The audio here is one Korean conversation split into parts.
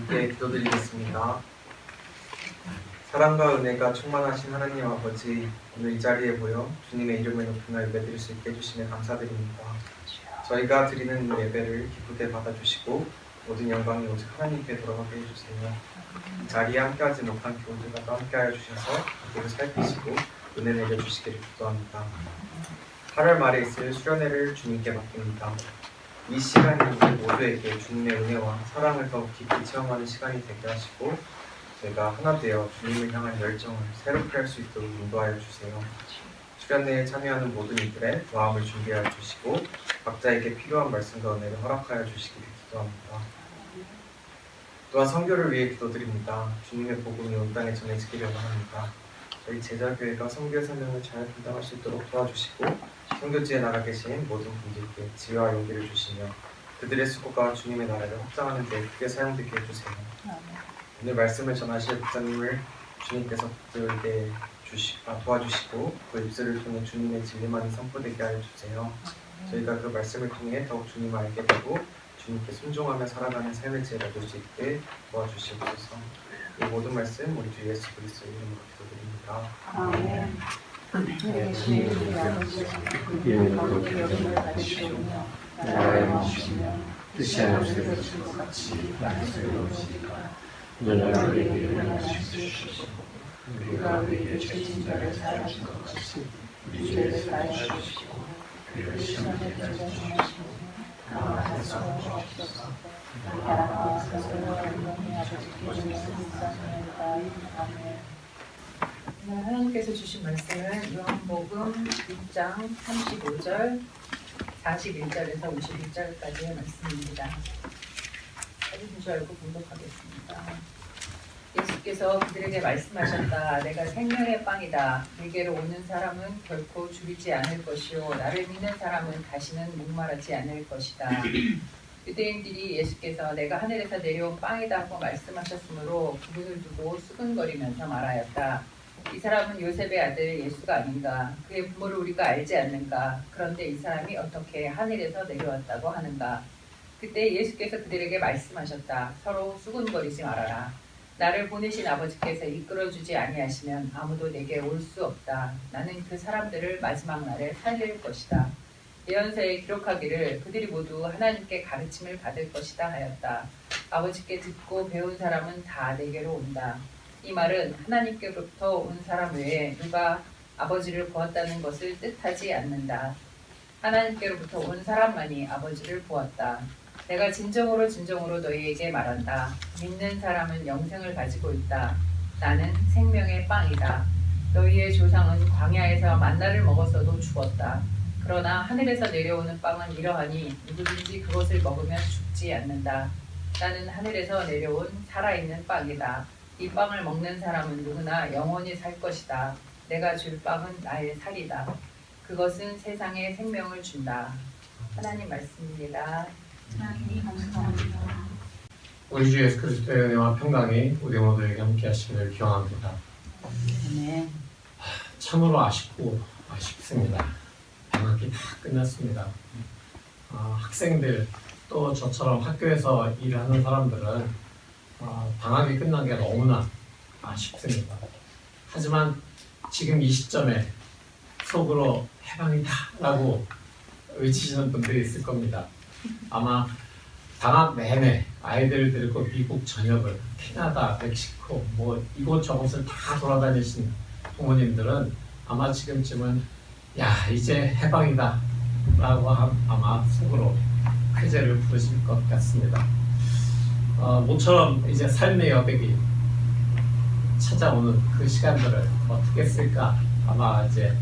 함께 기도드리겠습니다. 사랑과 은혜가 충만하신 하나님 아버지, 오늘 이 자리에 모여 주님의 이름을 높이며 예배드릴 수 있게 해주시며 감사드립니다. 저희가 드리는 이 예배를 기쁘게 받아주시고 모든 영광이 오직 하나님께 돌아가게 해주세요. 이 자리에 함께하지 못한 교우들과도 함께하여 주셔서 그들을 살피시고 은혜 내려주시기를 기도합니다. 8월 말에 있을 수련회를 주님께 맡깁니다. 이 시간이 우리 모두에게 주님의 은혜와 사랑을 더욱 깊이 체험하는 시간이 되게 하시고 저희가 하나 되어 주님을 향한 열정을 새롭게 할 수 있도록 인도하여 주세요. 수련회에 참여하는 모든 이들의 마음을 준비하여 주시고 각자에게 필요한 말씀과 은혜를 허락하여 주시기를 기도합니다. 또한 선교를 위해 기도드립니다. 주님의 복음이 온 땅에 전해지기를 원합니다. 저희 제자교회가 선교의 사명을 잘 감당할 수 있도록 도와주시고 선교지에 나가 계신 모든 분들께 지혜와 용기를 주시며 그들의 수고가 주님의 나라를 확장하는 데 크게 사용되게 해주세요. 오늘 말씀을 전하실 목사님을 주님께서 그들에게 도와주시고 그 입술을 통해 주님의 진리만이 선포되게 하여 주세요. 저희가 그 말씀을 통해 더욱 주님을 알게 되고 주님께 순종하며 살아가는 삶의 지혜를 얻을 수 있게 도와주시옵소서. 이 모든 말씀 우리 주 예수 그리스도 이름으로 기도드립니다. 아멘. 예수님의 가운데 여김을 받으시오며 나라의 주시며 뜻이 하늘에서 주신 것 같이 땅에서 이루어지리까. 너희가 우리에게 일어나 주시옵소서. 우리가 우리에게 죄진 자를 사하신 것 같이 우리 죄를 사하여 주시고 우리를 시험에 들게 하지 마시고 다만 해서 주옵소서. 나라와 권세와 영광이 아버지께 주시옵소서. 아멘. 오늘 하나님께서 주신 말씀은 요한복음 6장 35절, 41절에서 51절까지의 말씀입니다. 찾으신 줄 알고 봉독하겠습니다. 예수께서 그들에게 말씀하셨다. 내가 생명의 빵이다. 내게로 오는 사람은 결코 줄이지 않을 것이요 나를 믿는 사람은 다시는 목마르지 않을 것이다. 유대인들이 예수께서 내가 하늘에서 내려온 빵이다 하고 말씀하셨으므로 그분을 두고 수근거리면서 말하였다. 이 사람은 요셉의 아들 예수가 아닌가? 그의 부모를 우리가 알지 않는가? 그런데 이 사람이 어떻게 하늘에서 내려왔다고 하는가? 그때 예수께서 그들에게 말씀하셨다. 서로 수군거리지 말아라. 나를 보내신 아버지께서 이끌어주지 아니하시면 아무도 내게 올 수 없다. 나는 그 사람들을 마지막 날에 살릴 것이다. 예언서에 기록하기를 그들이 모두 하나님께 가르침을 받을 것이다 하였다. 아버지께 듣고 배운 사람은 다 내게로 온다. 이 말은 하나님께로부터 온 사람 외에 누가 아버지를 보았다는 것을 뜻하지 않는다. 하나님께로부터 온 사람만이 아버지를 보았다. 내가 진정으로 너희에게 말한다. 믿는 사람은 영생을 가지고 있다. 나는 생명의 빵이다. 너희의 조상은 광야에서 만나를 먹었어도 죽었다. 그러나 하늘에서 내려오는 빵은 이러하니 누구든지 그것을 먹으면 죽지 않는다. 나는 하늘에서 내려온 살아있는 빵이다. 이 빵을 먹는 사람은 누구나 영원히 살 것이다. 내가 줄 빵은 나의 살이다. 그것은 세상에 생명을 준다. 하나님 말씀입니다. 하나님 감사합니다. 우리 주 예수 그리스도의 은혜와 평강이 우리 모두에게 함께 하시기를 기원합니다. 네. 참으로 아쉽습니다. 방학이 다 끝났습니다. 학생들 또 저처럼 학교에서 일하는 사람들은 방학이 끝난 게 너무나 아쉽습니다. 하지만 지금 이 시점에 속으로 해방이다 라고 외치시는 분들이 있을 겁니다. 아마 방학 내내 아이들을 데리고 미국 전역을 캐나다, 멕시코 이곳저곳을 다 돌아다니신 부모님들은 아마 지금쯤은 야 이제 해방이다 라고 아마 속으로 쾌재를 부르실 것 같습니다. 모처럼 이제 삶의 여백이 찾아오는 그 시간들을 어떻게 쓸까 아마 이제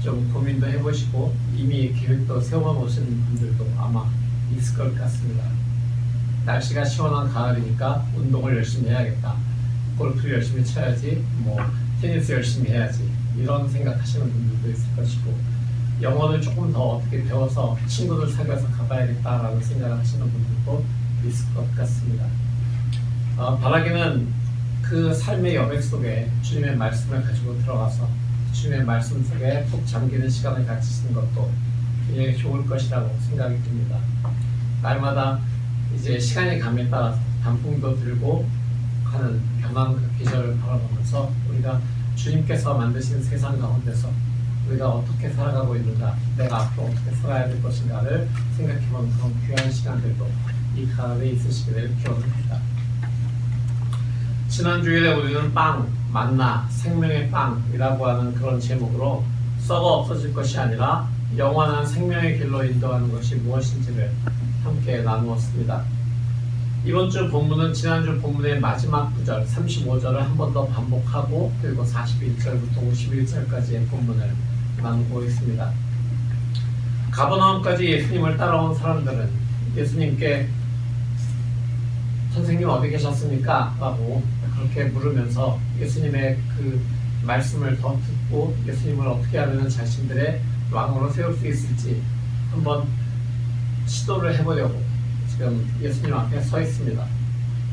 좀 고민도 해보시고 이미 계획도 세워놓으신 분들도 아마 있을 것 같습니다. 날씨가 시원한 가을이니까 운동을 열심히 해야겠다. 골프를 열심히 쳐야지, 테니스 열심히 해야지 이런 생각하시는 분들도 있을 것이고 영어를 조금 더 어떻게 배워서 친구들 사귀어서 가봐야겠다라는 생각을 하시는 분들도 있을 것 같습니다. 바라기는 그 삶의 여백 속에 주님의 말씀을 가지고 들어가서 주님의 말씀 속에 푹 잠기는 시간을 가지시는 것도 굉장히 좋을 것이라고 생각이 듭니다. 날마다 이제 시간이 감에 따라서 단풍도 들고 하는 변한 그 계절을 바라보면서 우리가 주님께서 만드신 세상 가운데서 우리가 어떻게 살아가고 있는가, 내가 앞으로 어떻게 살아야 될 것인가를 생각해보는 그런 귀한 시간들도 이 가을에 있으시기를 기원합니다. 지난 주일에 우리는 빵, 만나, 생명의 빵이라고 하는 그런 제목으로 썩어 없어질 것이 아니라 영원한 생명의 길로 인도하는 것이 무엇인지를 함께 나누었습니다. 이번 주 본문은 지난주 본문의 마지막 구절 35절을 한 번 더 반복하고 그리고 41절부터 51절까지의 본문을 나누고 있습니다. 가버나움까지 예수님을 따라온 사람들은 예수님께 선생님 어디 계셨습니까? 라고 그렇게 물으면서 예수님의 그 말씀을 더 듣고 예수님을 어떻게 하면 자신들의 왕으로 세울 수 있을지 한번 시도를 해보려고 지금 예수님 앞에 서 있습니다.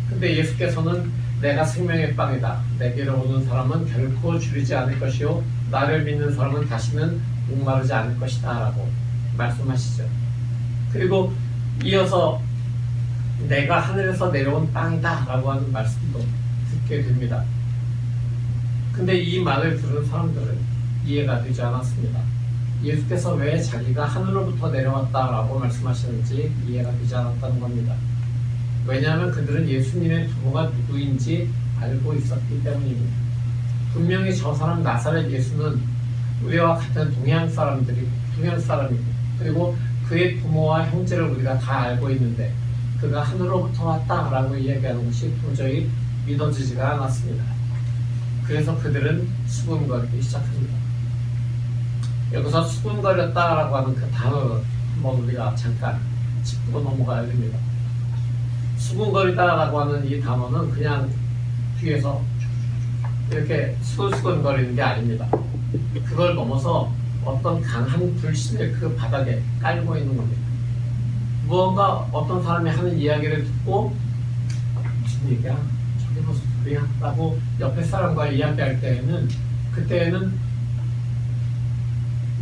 근데 예수께서는 내가 생명의 빵이다. 내게로 오는 사람은 결코 줄이지 않을 것이요 나를 믿는 사람은 다시는 목마르지 않을 것이다 라고 말씀하시죠. 그리고 이어서 내가 하늘에서 내려온 빵이다 라고 하는 말씀도 듣게 됩니다. 근데 이 말을 들은 사람들은 이해가 되지 않았습니다. 예수께서 왜 자기가 하늘로부터 내려왔다라고 말씀하시는지 이해가 되지 않았다는 겁니다. 왜냐하면 그들은 예수님의 부모가 누구인지 알고 있었기 때문입니다. 분명히 저 사람 나사렛 예수는 우리와 같은 동양 사람이고 그리고 그의 부모와 형제를 우리가 다 알고 있는데 그가 하늘로부터 왔다라고 이야기하는 것이 도저히 믿어지지가 않았습니다. 그래서 그들은 수군거리기 시작합니다. 여기서 수군거렸다라고 하는 그 단어를 한번 우리가 잠깐 짚고 넘어가야 됩니다. 수군거리다라고 하는 이 단어는 그냥 뒤에서 이렇게 수근수근거리는 게 아닙니다. 그걸 넘어서 어떤 강한 불신을 그 바닥에 깔고 있는 겁니다. 무언가 어떤 사람이 하는 이야기를 듣고 무슨 얘기야? 저게 무슨 소리야? 라고 옆에 사람과 이야기할 때에는 그때는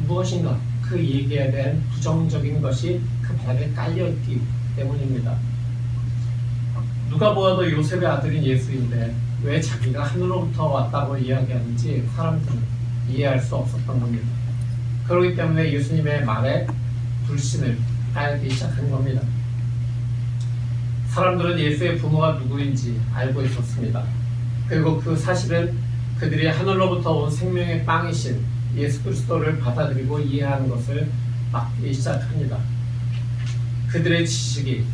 무엇인가 그 얘기에 대한 부정적인 것이 그 바닥에 깔려있기 때문입니다. 누가 보아도 요셉의 아들인 예수인데 왜 자기가 하늘로부터 왔다고 이야기하는지 사람들은 이해할 수 없었던 겁니다. 그렇기 때문에 예수님의 말에 불신을 깔기 시작한 겁니다. 사람들은 예수의 부모가 누구인지 알고 있었습니다. 그리고 그 사실은 그들이 하늘로부터 온 생명의 빵이신 예수 그리스도를 받아들이고 이해하는 것을 막기 시작합니다. 그들의 지식이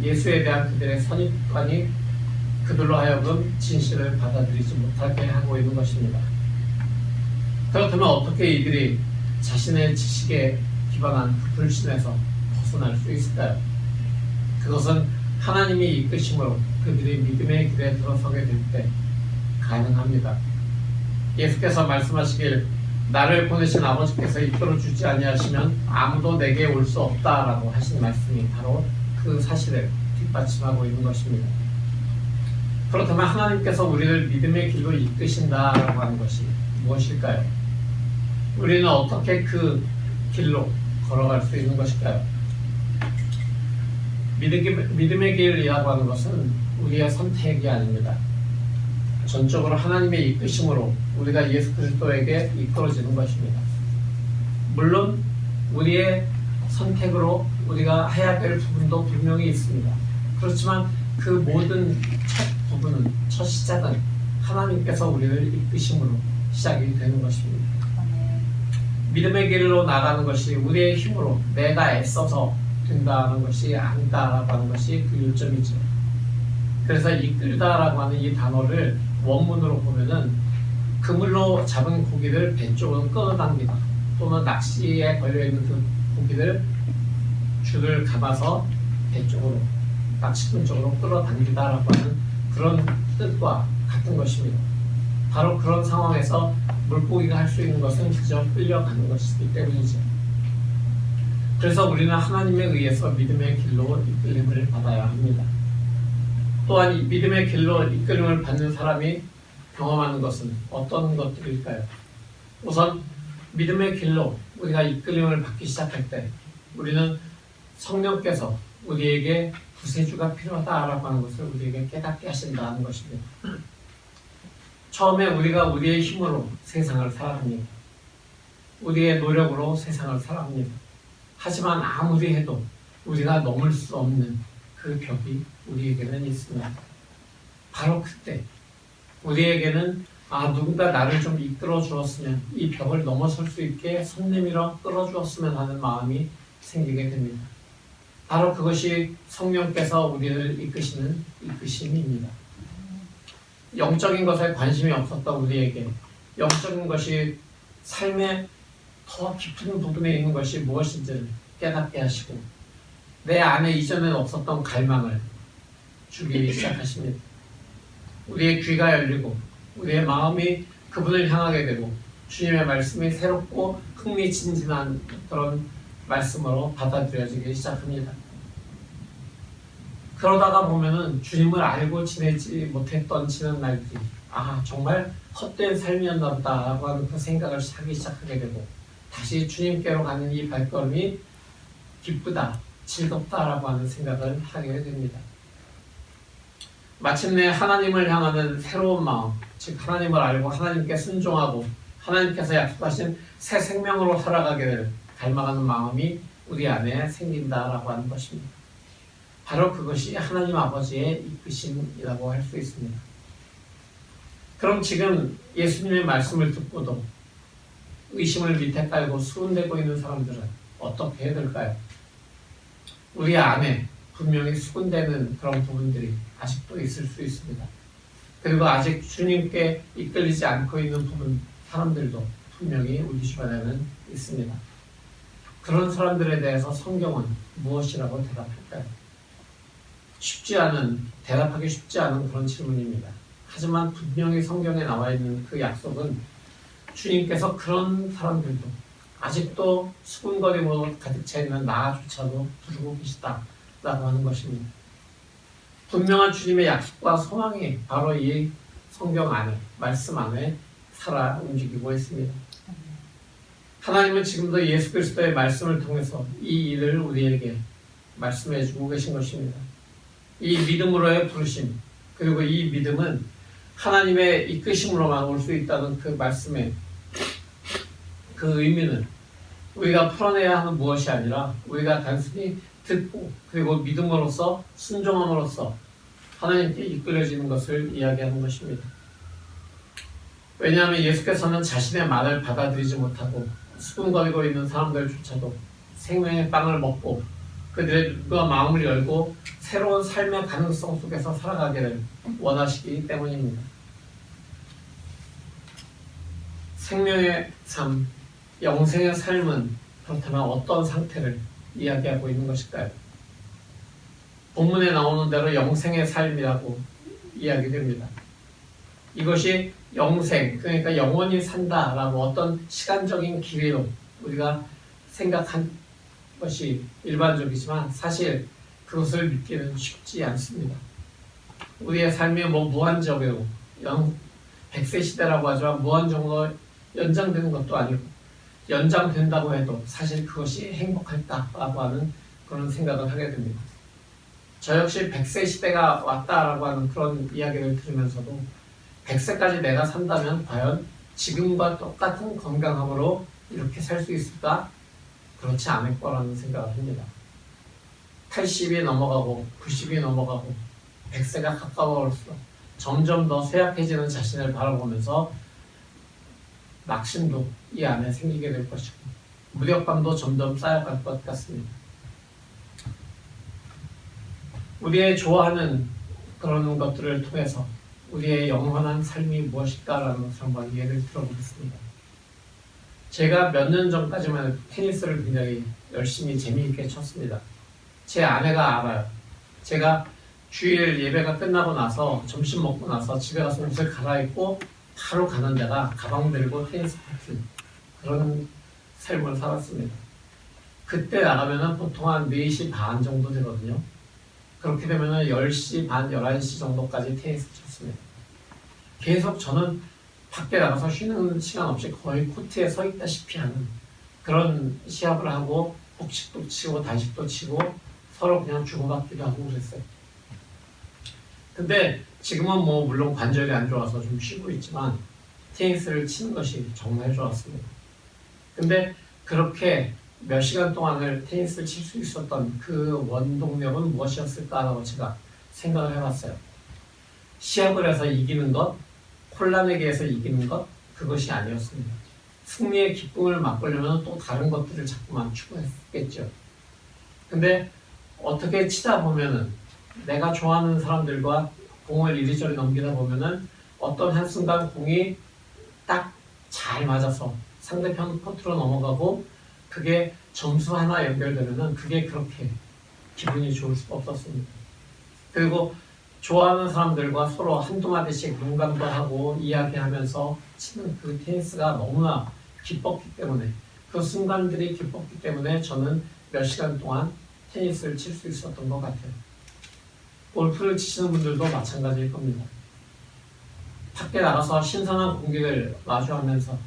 예수에 대한 그들의 선입관이 그들로 하여금 진실을 받아들이지 못하게 하고 있는 것입니다. 그렇다면 어떻게 이들이 자신의 지식에 기반한 그 불신에서 벗어날 수 있을까요? 그것은 하나님이 이끄심으로 그들이 믿음의 길에 들어서게 될 때 가능합니다. 예수께서 말씀하시길 나를 보내신 아버지께서 이끌어주지 아니하시면 아무도 내게 올 수 없다라고 하신 말씀이 바로 그 사실을 뒷받침하고 있는 것입니다. 그렇다면 하나님께서 우리를 믿음의 길로 이끄신다라고 하는 것이 무엇일까요? 우리는 어떻게 그 길로 걸어갈 수 있는 것일까요? 믿음의 길이라고 하는 것은 우리의 선택이 아닙니다. 전적으로 하나님의 이끄심으로 우리가 예수 그리스도에게 이끌어지는 것입니다. 물론 우리의 선택으로 우리가 해야 될 부분도 분명히 있습니다. 그렇지만 그 모든 첫 시작은 하나님께서 우리를 이끄심으로 시작이 되는 것입니다. 믿음의 길로 나가는 것이 우리의 힘으로 내가 애써서 된다는 것이 아니다라고 하는 것이 그 요점이죠. 그래서 이끌다라고 하는 이 단어를 원문으로 보면은 그물로 잡은 고기를 배 쪽으로 끌어당기다 또는 낚시에 걸려있는 그 고기를 줄을 감아서 배 쪽으로 낚시꾼 쪽으로 끌어당기다라고 하는 그런 뜻과 같은 것입니다. 바로 그런 상황에서 물고기가 할 수 있는 것은 그저 끌려가는 것이기 때문이죠. 그래서 우리는 하나님에 의해서 믿음의 길로 이끌림을 받아야 합니다. 또한 이 믿음의 길로 이끌림을 받는 사람이 경험하는 것은 어떤 것들일까요? 우선 믿음의 길로 우리가 이끌림을 받기 시작할 때 우리는 성령께서 우리에게 구세주가 필요하다라고 하는 것을 우리에게 깨닫게 하신다는 것입니다. 처음에 우리가 우리의 힘으로 세상을 살아갑니다. 우리의 노력으로 세상을 살아갑니다. 하지만 아무리 해도 우리가 넘을 수 없는 그 벽이 우리에게는 있습니다. 바로 그때 우리에게는 누군가 나를 좀 이끌어 주었으면, 이 벽을 넘어설 수 있게 손 내밀어 끌어주었으면 하는 마음이 생기게 됩니다. 바로 그것이 성령께서 우리를 이끄시는 이끄심입니다. 영적인 것에 관심이 없었던 우리에게 영적인 것이 삶의 더 깊은 부분에 있는 것이 무엇인지를 깨닫게 하시고, 내 안에 이전에는 없었던 갈망을 주기 시작하십니다. 우리의 귀가 열리고 우리의 마음이 그분을 향하게 되고 주님의 말씀이 새롭고 흥미진진한 그런 말씀으로 받아들여지기 시작합니다. 그러다가 보면은 주님을 알고 지내지 못했던 지난 날들이 정말 헛된 삶이었나 보다라고 하는 그 생각을 하기 시작하게 되고, 다시 주님께로 가는 이 발걸음이 기쁘다, 즐겁다라고 하는 생각을 하게 됩니다. 마침내 하나님을 향하는 새로운 마음, 즉 하나님을 알고 하나님께 순종하고 하나님께서 약속하신 새 생명으로 살아가게 될 갈망하는 마음이 우리 안에 생긴다라고 하는 것입니다. 바로 그것이 하나님 아버지의 이끄심이라고 할 수 있습니다. 그럼 지금 예수님의 말씀을 듣고도 의심을 밑에 깔고 수군대고 있는 사람들은 어떻게 해야 될까요? 우리 안에 분명히 수군대는 그런 부분들이 아직도 있을 수 있습니다. 그리고 아직 주님께 이끌리지 않고 있는 부분, 사람들도 분명히 우리 주변에는 있습니다. 그런 사람들에 대해서 성경은 무엇이라고 대답할까요? 대답하기 쉽지 않은 그런 질문입니다. 하지만 분명히 성경에 나와 있는 그 약속은 주님께서 그런 사람들도 아직도 수군거림으로 가득 차 있는 나조차도 부르고 계시다라고 하는 것입니다. 분명한 주님의 약속과 소망이 바로 이 성경 안에, 말씀 안에 살아 움직이고 있습니다. 하나님은 지금도 예수 그리스도의 말씀을 통해서 이 일을 우리에게 말씀해 주고 계신 것입니다. 이 믿음으로의 부르심, 그리고 이 믿음은 하나님의 이끄심으로만 올 수 있다는 그 말씀의 그 의미는 우리가 풀어내야 하는 무엇이 아니라 우리가 단순히 듣고 그리고 믿음으로써 순종함으로써 하나님께 이끌어지는 것을 이야기하는 것입니다. 왜냐하면 예수께서는 자신의 말을 받아들이지 못하고 수군거리고 있는 사람들조차도 생명의 빵을 먹고 그들의 눈과 마음을 열고 새로운 삶의 가능성 속에서 살아가기를 원하시기 때문입니다. 생명의 삶, 영생의 삶은 그렇다면 어떤 상태를 이야기하고 있는 것일까요? 본문에 나오는 대로 영생의 삶이라고 이야기됩니다. 이것이 영생, 그러니까 영원히 산다라고 어떤 시간적인 기회로 우리가 생각한 것이 일반적이지만 사실 그것을 믿기는 쉽지 않습니다. 우리의 삶이 무한적이고 100세 시대라고 하지만 무한정으로 연장되는 것도 아니고, 연장된다고 해도 사실 그것이 행복할까라고 하는 그런 생각을 하게 됩니다. 저 역시 100세 시대가 왔다라고 하는 그런 이야기를 들으면서도 100세까지 내가 산다면 과연 지금과 똑같은 건강함으로 이렇게 살 수 있을까? 그렇지 않을 거라는 생각을 합니다. 80이 넘어가고 90이 넘어가고 100세가 가까워올수록 점점 더 쇠약해지는 자신을 바라보면서 낙심도 이 안에 생기게 될 것이고 무력감도 점점 쌓여갈 것 같습니다. 우리의 좋아하는 그런 것들을 통해서 우리의 영원한 삶이 무엇일까라는 것을 한번 예를 들어보겠습니다. 제가 몇 년 전까지만 테니스를 굉장히 열심히 재미있게 쳤습니다. 제 아내가 알아요. 제가 주일 예배가 끝나고 나서 점심 먹고 나서 집에 가서 옷을 갈아입고 바로 가는 데가 가방 들고 테니스 코트, 그런 삶을 살았습니다. 그때 나가면은 보통 한 4시 반 정도 되거든요. 그렇게 되면은 10시 반, 11시 정도까지 테니스 쳤습니다. 계속 저는 밖에 나가서 쉬는 시간 없이 거의 코트에 서 있다시피 하는 그런 시합을 하고 복식도 치고 단식도 치고 서로 그냥 주고받기도 하고 그랬어요. 근데 지금은 뭐 물론 관절이 안 좋아서 좀 쉬고 있지만 테니스를 치는 것이 정말 좋았습니다. 근데 그렇게 몇 시간 동안을 테니스를 칠 수 있었던 그 원동력은 무엇이었을까라고 제가 생각을 해봤어요. 시합을 해서 이기는 것, 혼란에게서 이기는 것, 그것이 아니었습니다. 승리의 기쁨을 맛보려면 또 다른 것들을 자꾸만 추구했겠죠. 근데 어떻게 치다 보면은 내가 좋아하는 사람들과 공을 이리저리 넘기다 보면은 어떤 한순간 공이 딱 잘 맞아서 상대편 코트로 넘어가고 그게 점수 하나 연결되면은 그게 그렇게 기분이 좋을 수가 없었습니다. 그리고 좋아하는 사람들과 서로 한두 마디씩 농담도 하고 이야기하면서 치는 그 테니스가 너무나 기뻤기 때문에 그 순간들이 기뻤기 때문에 저는 몇 시간 동안 테니스를 칠 수 있었던 것 같아요. 골프를 치시는 분들도 마찬가지일 겁니다. 밖에 나가서 신선한 공기를 마주하면서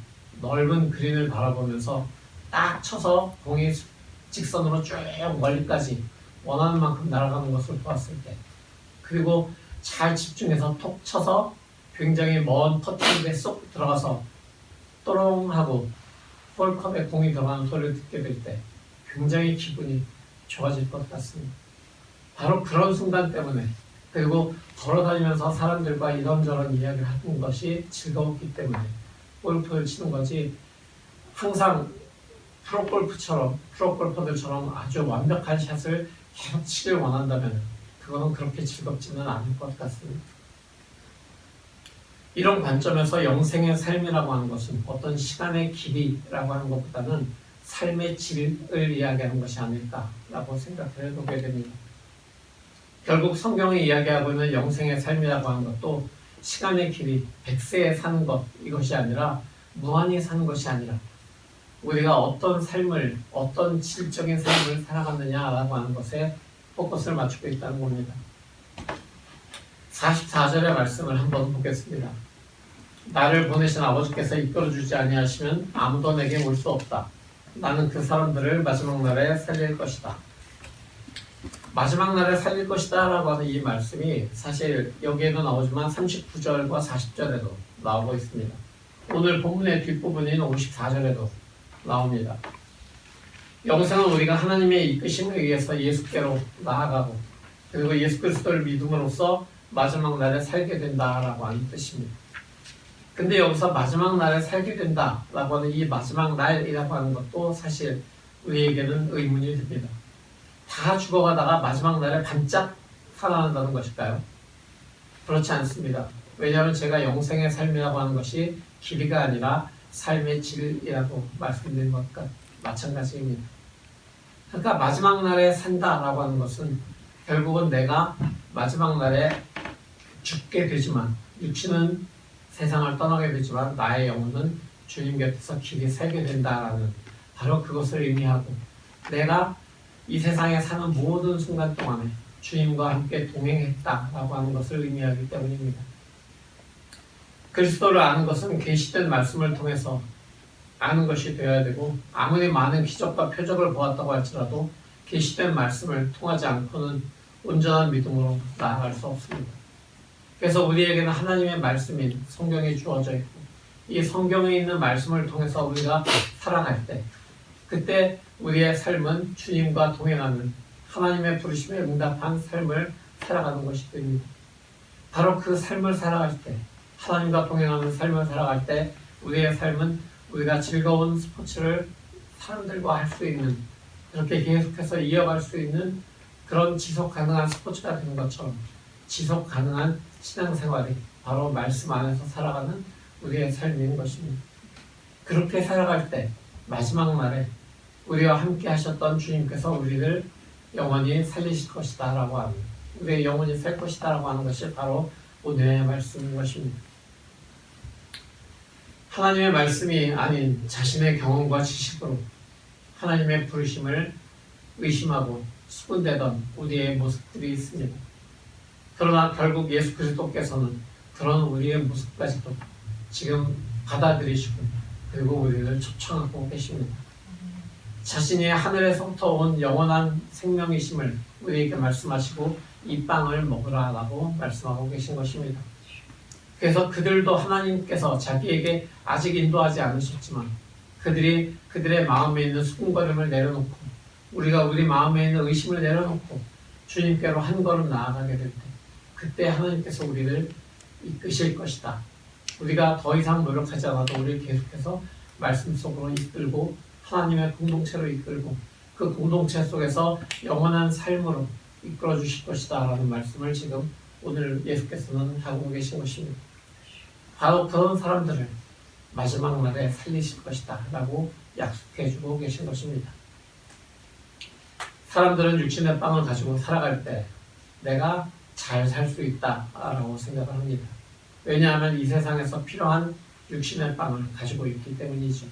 넓은 그린을 바라보면서 딱 쳐서 공이 직선으로 쭉 멀리까지 원하는 만큼 날아가는 것을 보았을 때 그리고 잘 집중해서 톡 쳐서 굉장히 먼 퍼팅에 쏙 들어가서 또롱하고 홀컵에 공이 들어가는 소리를 듣게 될 때 굉장히 기분이 좋아질 것 같습니다. 바로 그런 순간 때문에 그리고 걸어다니면서 사람들과 이런저런 이야기를 하는 것이 즐거웠기 때문에 골프를 치는 거지 항상 프로골퍼들처럼 아주 완벽한 샷을 계속 치길 원한다면 그거는 그렇게 즐겁지는 않을 것 같습니다. 이런 관점에서 영생의 삶이라고 하는 것은 어떤 시간의 길이라고 하는 것보다는 삶의 질을 이야기하는 것이 아닐까라고 생각을 해보게 됩니다. 결국 성경이 이야기하고 있는 영생의 삶이라고 하는 것도 시간의 길이 100세에 사는 것 이것이 아니라 무한히 사는 것이 아니라 우리가 어떤 삶을 어떤 질적인 삶을 살아갔느냐라고 하는 것에 포커스를 맞추고 있다는 겁니다. 44절의 말씀을 한번 보겠습니다. 나를 보내신 아버지께서 이끌어주지 아니하시면 아무도 내게 올 수 없다. 나는 그 사람들을 마지막 날에 살릴 것이다. 마지막 날에 살릴 것이다 라고 하는 이 말씀이 사실 여기에도 나오지만 39절과 40절에도 나오고 있습니다. 오늘 본문의 뒷부분인 54절에도 나옵니다. 영생은 우리가 하나님의 이끄심에 의해서 예수께로 나아가고 그리고 예수 그리스도를 믿음으로써 마지막 날에 살게 된다라고 하는 뜻입니다. 근데 여기서 마지막 날에 살게 된다라고 하는 이 마지막 날이라고 하는 것도 사실 우리에게는 의문이 듭니다. 다 죽어가다가 마지막 날에 반짝 살아난다는 것일까요? 그렇지 않습니다. 왜냐하면 제가 영생의 삶이라고 하는 것이 길이가 아니라 삶의 질이라고 말씀드린 것과 마찬가지입니다. 그러니까 마지막 날에 산다라고 하는 것은 결국은 내가 마지막 날에 죽게 되지만 육신은 세상을 떠나게 되지만 나의 영혼은 주님 곁에서 길이 살게 된다라는 바로 그것을 의미하고 내가 이 세상에 사는 모든 순간 동안에 주님과 함께 동행했다라고 하는 것을 의미하기 때문입니다. 그리스도를 아는 것은 계시된 말씀을 통해서 아는 것이 되어야 되고 아무리 많은 기적과 표적을 보았다고 할지라도 계시된 말씀을 통하지 않고는 온전한 믿음으로 나아갈 수 없습니다. 그래서 우리에게는 하나님의 말씀인 성경이 주어져 있고 이 성경에 있는 말씀을 통해서 우리가 살아갈 때 그때 우리의 삶은 주님과 동행하는 하나님의 부르심에 응답한 삶을 살아가는 것이 됩니다. 바로 그 삶을 살아갈 때 하나님과 동행하는 삶을 살아갈 때 우리의 삶은 우리가 즐거운 스포츠를 사람들과 할 수 있는 그렇게 계속해서 이어갈 수 있는 그런 지속 가능한 스포츠가 되는 것처럼 지속 가능한 신앙생활이 바로 말씀 안에서 살아가는 우리의 삶인 것입니다. 그렇게 살아갈 때 마지막 날에 우리와 함께 하셨던 주님께서 우리를 영원히 살리실 것이다 라고 하는 우리의 영원히 살 것이다 라고 하는 것이 바로 오늘의 말씀인 것입니다. 하나님의 말씀이 아닌 자신의 경험과 지식으로 하나님의 부르심을 의심하고 수군대던 우리의 모습들이 있습니다. 그러나 결국 예수 그리스도께서는 그런 우리의 모습까지도 지금 받아들이시고 그리고 우리를 초청하고 계십니다. 자신이 하늘에서부터 온 영원한 생명이심을 우리에게 말씀하시고 이 빵을 먹으라라고 말씀하고 계신 것입니다. 그래서 그들도 하나님께서 자기에게 아직 인도하지 않으셨지만 그들의 마음에 있는 수군거림을 내려놓고 우리가 우리 마음에 있는 의심을 내려놓고 주님께로 한 걸음 나아가게 될 때 그때 하나님께서 우리를 이끄실 것이다. 우리가 더 이상 노력하지 않아도 우리를 계속해서 말씀 속으로 이끌고 하나님의 공동체로 이끌고 그 공동체 속에서 영원한 삶으로 이끌어 주실 것이다 라는 말씀을 지금 오늘 예수께서는 하고 계신 것입니다. 바로 그런 사람들을 마지막 날에 살리실 것이다 라고 약속해 주고 계신 것입니다. 사람들은 육신의 빵을 가지고 살아갈 때 내가 잘 살 수 있다 라고 생각을 합니다. 왜냐하면 이 세상에서 필요한 육신의 빵을 가지고 있기 때문이죠.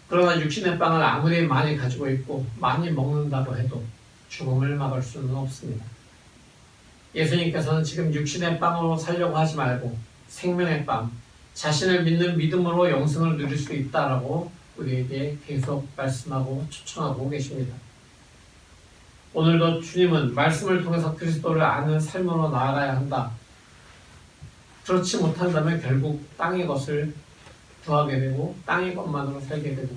그러나 육신의 빵을 아무리 많이 가지고 있고 많이 먹는다고 해도 죽음을 막을 수는 없습니다. 예수님께서는 지금 육신의 빵으로 살려고 하지 말고 생명의 빵, 자신을 믿는 믿음으로 영생을 누릴 수 있다라고 우리에게 계속 말씀하고 추천하고 계십니다. 오늘도 주님은 말씀을 통해서 그리스도를 아는 삶으로 나아가야 한다. 그렇지 못한다면 결국 땅의 것을 구하게 되고 땅의 것만으로 살게 되고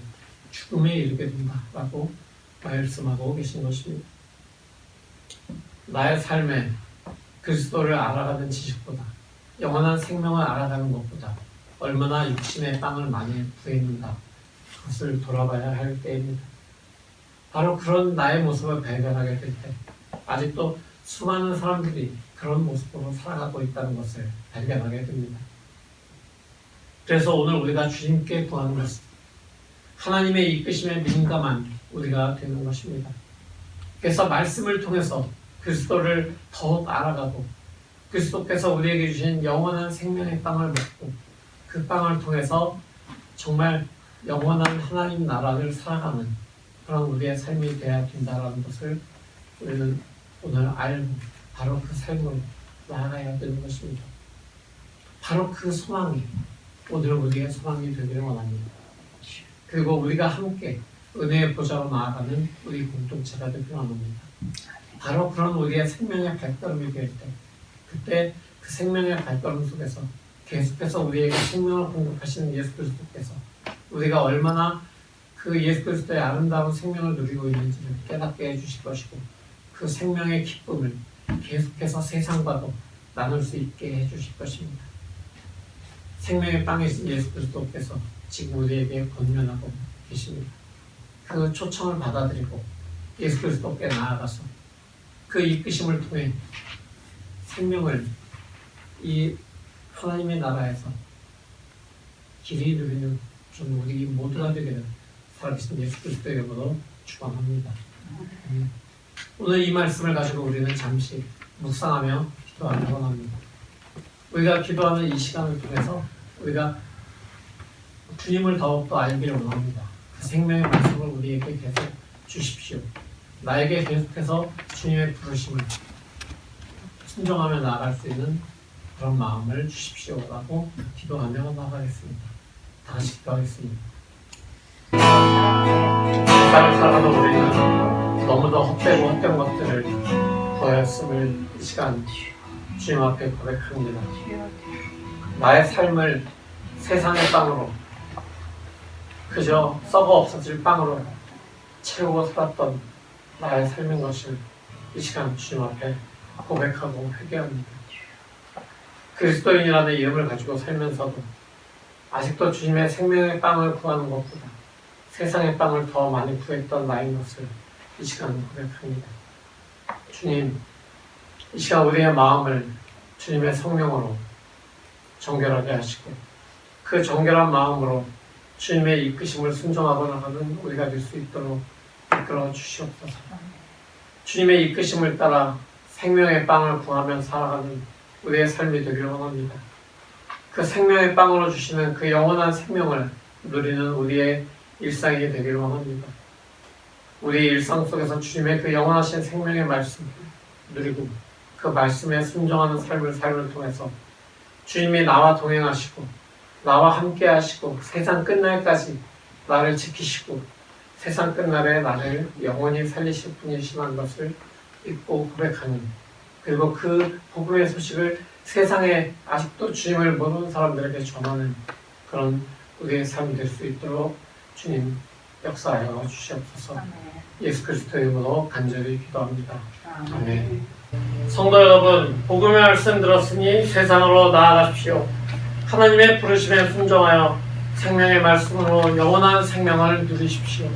죽음에 이르게 된다라고 말씀하고 계신 것입니다. 나의 삶에 그리스도를 알아가는 지식보다 영원한 생명을 알아가는 것보다 얼마나 육신의 빵을 많이 구했는가 그것을 돌아봐야 할 때입니다. 바로 그런 나의 모습을 발견하게 될 때 아직도 수많은 사람들이 그런 모습으로 살아가고 있다는 것을 발견하게 됩니다. 그래서 오늘 우리가 주님께 구하는 것은 하나님의 이끄심에 민감한 우리가 되는 것입니다. 그래서 말씀을 통해서 그리스도를 더욱 알아가고 그리스도께서 우리에게 주신 영원한 생명의 빵을 먹고 그 빵을 통해서 정말 영원한 하나님 나라를 살아가는 그런 우리의 삶이 되어야 된다는 것을 우리는 오늘 알고 바로 그 삶으로 나아가야 되는 것입니다. 바로 그 소망이 오늘 우리의 소망이 되기를 원합니다. 그리고 우리가 함께 은혜의 보좌로 나아가는 우리 공동체가 되기를 원합니다. 바로 그런 우리의 생명의 발걸음이 될 때 그때 그 생명의 발걸음 속에서 계속해서 우리에게 생명을 공급하시는 예수 그리스도께서 우리가 얼마나 그 예수 그리스도의 아름다운 생명을 누리고 있는지를 깨닫게 해주실 것이고 그 생명의 기쁨을 계속해서 세상과도 나눌 수 있게 해주실 것입니다. 생명의 빵이신 예수 그리스도께서 지금 우리에게 권면하고 계십니다. 그 초청을 받아들이고 예수 그리스도께 나아가서 그 이끄심을 통해 생명을 이 하나님의 나라에서 길이 누리는 좀 우리 모두가 되기를 살아계신 예수 그리스도의 이름으로 축원합니다. 오늘 이 말씀을 가지고 우리는 잠시 묵상하며 기도하려고 합니다. 우리가 기도하는 이 시간을 통해서 우리가 주님을 더욱더 알기를 원합니다. 그 생명의 말씀을 우리에게 계속 주십시오. 나에게 계속해서 주님의 부르심을 순종하며 나아갈 수 있는 그런 마음을 주십시오라고 기도하며 나아가겠습니다. 다 같이 기도하겠습니다. 세상을 살아가는 우리는 너무도 헛되고 헛된 것들을 더했음을 이 시간 주님 앞에 고백합니다. 나의 삶을 세상의 빵으로 그저 썩어 없어질 빵으로 채우고 살았던 나의 삶인 것을 이 시간 주님 앞에 고백하고 회개합니다. 그리스도인이라는 이름을 가지고 살면서도 아직도 주님의 생명의 빵을 구하는 것보다 세상의 빵을 더 많이 구했던 나인 것을 이 시간 고백합니다. 주님, 이 시간 우리의 마음을 주님의 성령으로 정결하게 하시고 그 정결한 마음으로 주님의 이끄심을 순종하고 나가는 우리가 될 수 있도록 이끌어 주시옵소서. 주님의 이끄심을 따라 생명의 빵을 구하며 살아가는 우리의 삶이 되기를 원합니다. 그 생명의 빵으로 주시는 그 영원한 생명을 누리는 우리의 일상이 되기를 원합니다. 우리 일상 속에서 주님의 그 영원하신 생명의 말씀을 누리고 그 말씀에 순종하는 삶을 삶을 통해서 주님이 나와 동행하시고 나와 함께 하시고 세상 끝날까지 나를 지키시고 세상 끝날에 나를 영원히 살리실 분이시라는 것을 믿고 고백하는, 그리고 그 복음의 소식을 세상에 아직도 주님을 모르는 사람들에게 전하는 그런 우리의 삶이 될 수 있도록 주님 역사하여 주시옵소서. 아멘. 예수 그리스도의 이름으로 간절히 기도합니다. 아멘. 아멘. 성도 여러분, 복음의 말씀 들었으니 세상으로 나아가십시오. 하나님의 부르심에 순종하여 생명의 말씀으로 영원한 생명을 누리십시오.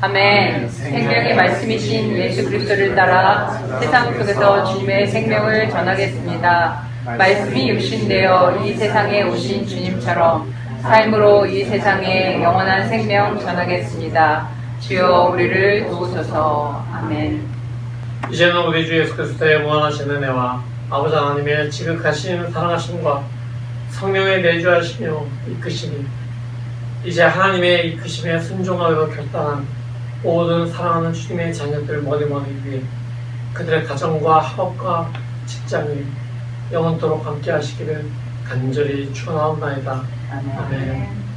아멘. 생명의 말씀이신 예수 그리스도를 따라 세상 속에서 주님의 생명을 전하겠습니다. 말씀이 육신되어 이 세상에 오신 주님처럼 삶으로 이 세상에 영원한 생명 전하겠습니다. 주여 우리를 도우소서. 아멘. 이제는 우리 주 예수 그리스도의 무한하신 은혜와 아버지 하나님의 지극하신 사랑하심과 성령의 내주하시며 이끄심이 이제 하나님의 이끄심에 순종하기로 결단한 모든 사랑하는 주님의 자녀들 머리머리 위에 그들의 가정과 학업과 직장이 영원토록 함께 하시기를 간절히 축원하옵나이다. 아멘. 아멘.